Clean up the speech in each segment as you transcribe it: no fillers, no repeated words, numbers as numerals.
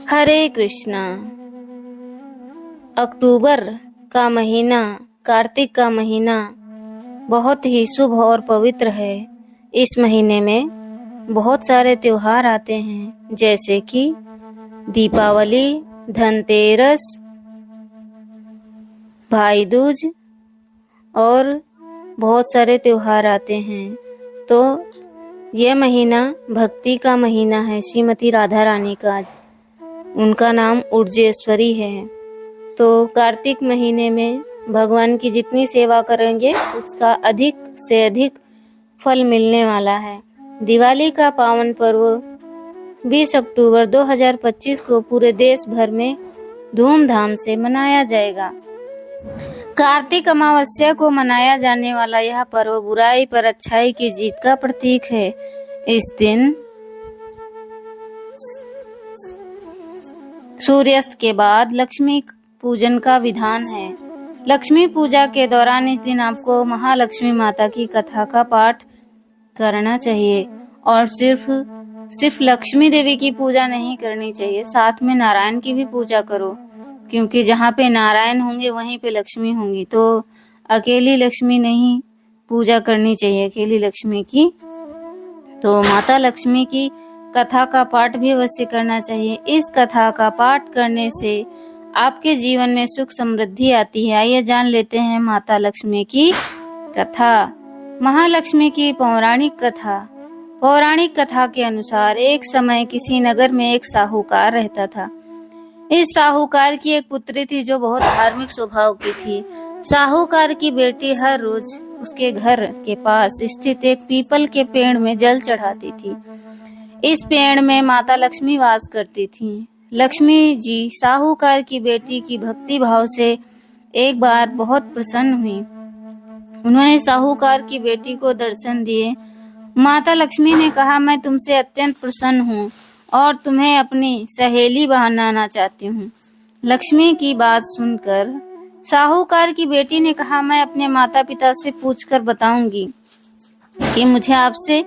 हरे कृष्णा। अक्टूबर का महीना, कार्तिक का महीना बहुत ही शुभ और पवित्र है। इस महीने में बहुत सारे त्योहार आते हैं, जैसे कि दीपावली, धनतेरस, भाई दूज और बहुत सारे त्योहार आते हैं। तो यह महीना भक्ति का महीना है। श्रीमती राधा रानी का, उनका नाम उर्जेश्वरी है। तो कार्तिक महीने में भगवान की जितनी सेवा करेंगे उसका अधिक से अधिक फल मिलने वाला है। दिवाली का पावन पर्व 20 अक्टूबर 2025 को पूरे देश भर में धूमधाम से मनाया जाएगा। कार्तिक अमावस्या को मनाया जाने वाला यह पर्व बुराई पर अच्छाई की जीत का प्रतीक है। इस दिन सूर्यास्त के बाद लक्ष्मी पूजन का विधान है। लक्ष्मी पूजा के दौरान इस दिन आपको महालक्ष्मी माता की कथा का पाठ करना चाहिए और सिर्फ लक्ष्मी देवी की पूजा नहीं करनी चाहिए, साथ में नारायण की भी पूजा करो, क्योंकि जहाँ पे नारायण होंगे वहीं पे लक्ष्मी होंगी। तो अकेली लक्ष्मी नहीं पूजा करनी चाहिए, अकेली लक्ष्मी की। तो माता लक्ष्मी की कथा का पाठ भी अवश्य करना चाहिए। इस कथा का पाठ करने से आपके जीवन में सुख समृद्धि आती है। आइए जान लेते हैं माता लक्ष्मी की कथा। महालक्ष्मी की पौराणिक कथा। पौराणिक कथा के अनुसार एक समय किसी नगर में एक साहूकार रहता था। इस साहूकार की एक पुत्री थी जो बहुत धार्मिक स्वभाव की थी। साहूकार की बेटी हर रोज उसके घर के पास स्थित एक पीपल के पेड़ में जल चढ़ाती थी। इस पेड़ में माता लक्ष्मी वास करती थी। लक्ष्मी जी साहूकार की बेटी की भक्ति भाव से एक बार बहुत प्रसन्न हुई। उन्होंने साहूकार की बेटी को दर्शन दिए। माता लक्ष्मी ने कहा, मैं तुमसे अत्यंत प्रसन्न हूँ और तुम्हें अपनी सहेली बनाना चाहती हूँ। लक्ष्मी की बात सुनकर साहूकार की बेटी ने कहा, मैं अपने माता पिता से पूछकर बताऊंगी कि मुझे आपसे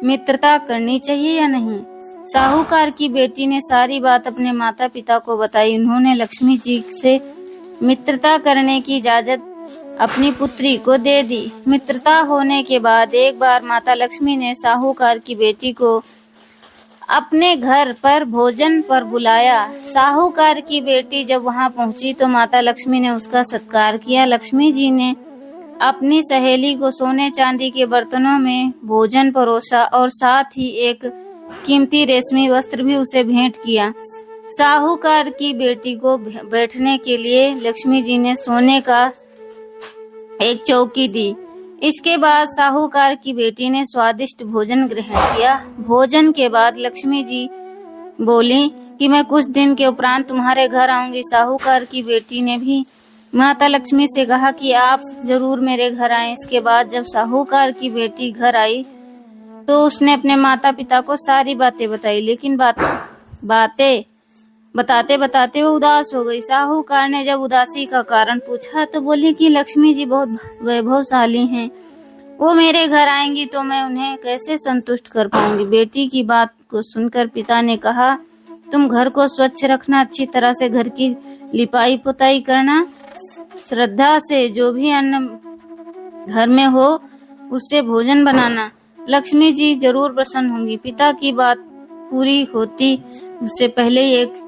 मित्रता करनी चाहिए या नहीं। साहूकार की बेटी ने सारी बात अपने माता पिता को बताई। उन्होंने लक्ष्मी जी से मित्रता करने की इजाजत अपनी पुत्री को दे दी। मित्रता होने के बाद एक बार माता लक्ष्मी ने साहूकार की बेटी को अपने घर पर भोजन पर बुलाया। साहूकार की बेटी जब वहां पहुंची तो माता लक्ष्मी ने उसका सत्कार किया। लक्ष्मी जी ने अपनी सहेली को सोने चांदी के बर्तनों में भोजन परोसा और साथ ही एक कीमती रेशमी वस्त्र भी उसे भेंट किया। साहूकार की बेटी को बैठने के लिए लक्ष्मी जी ने सोने का एक चौकी दी। इसके बाद साहूकार की बेटी ने स्वादिष्ट भोजन ग्रहण किया। भोजन के बाद लक्ष्मी जी बोली कि मैं कुछ दिन के उपरांत तुम्हारे घर आऊंगी। साहूकार की बेटी ने भी माता लक्ष्मी से कहा कि आप जरूर मेरे घर आएं। इसके बाद जब साहूकार की बेटी घर आई तो उसने अपने माता पिता को सारी बातें बताई, लेकिन बातें बताते बताते वो उदास हो गई। साहूकार ने जब उदासी का कारण पूछा तो बोली कि लक्ष्मी जी बहुत वैभवशाली हैं, वो मेरे घर आएंगी तो मैं उन्हें कैसे संतुष्ट कर पाऊंगी। बेटी की बात को सुनकर पिता ने कहा, तुम घर को स्वच्छ रखना, अच्छी तरह से घर की लिपाई पुताई करना, श्रद्धा से जो भी अन्न घर में हो उससे भोजन बनाना, लक्ष्मी जी जरूर प्रसन्न होंगी। पिता की बात पूरी होती उससे पहले एक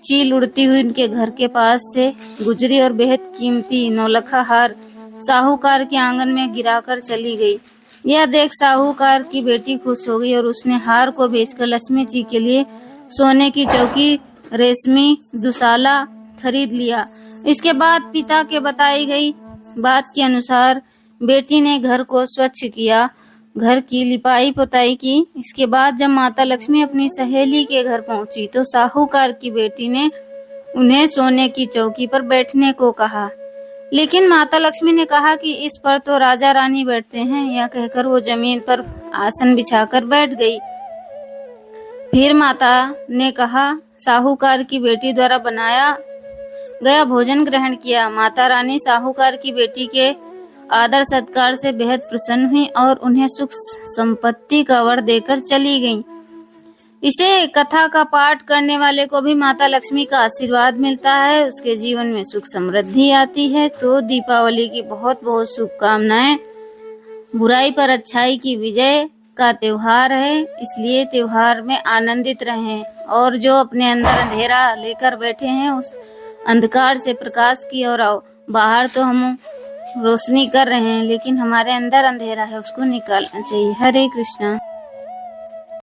चील उड़ती हुई उनके घर के पास से गुजरी और बेहद कीमती नौलखा हार साहूकार के आंगन में गिराकर चली गई। यह देख साहूकार की बेटी खुश हो गई और उसने हार को बेचकर लक्ष्मी जी के लिए सोने की चौकी, रेशमी दुशाला खरीद लिया। इसके बाद पिता के बताई गई बात के अनुसार बेटी ने घर को स्वच्छ किया, घर की लिपाई पुताई की। इसके बाद जब माता लक्ष्मी अपनी सहेली के घर पहुंची तो साहूकार की बेटी ने उन्हें सोने की चौकी पर बैठने को कहा, लेकिन माता लक्ष्मी ने कहा कि इस पर तो राजा रानी बैठते हैं। यह कहकर वो जमीन पर आसन बिछाकर बैठ गई। फिर माता ने कहा, साहूकार की बेटी द्वारा बनाया गया भोजन ग्रहण किया। माता रानी साहूकार की बेटी के आदर सत्कार से बेहद प्रसन्न हुई और उन्हें सुख संपत्ति का वर देकर चली गईं। इसे कथा का पाठ करने वाले को भी माता लक्ष्मी का आशीर्वाद मिलता है, उसके जीवन में सुख समृद्धि आती है। तो दीपावली की बहुत बहुत शुभकामनाएं। बुराई पर अच्छाई की विजय का त्योहार है, इसलिए त्योहार में आनंदित रहें और जो अपने अंदर अंधेरा लेकर बैठे हैं उस अंधकार से प्रकाश की ओर आओ। बाहर तो हम रोशनी कर रहे हैं लेकिन हमारे अंदर अंधेरा है, उसको निकालना चाहिए। हरे कृष्णा।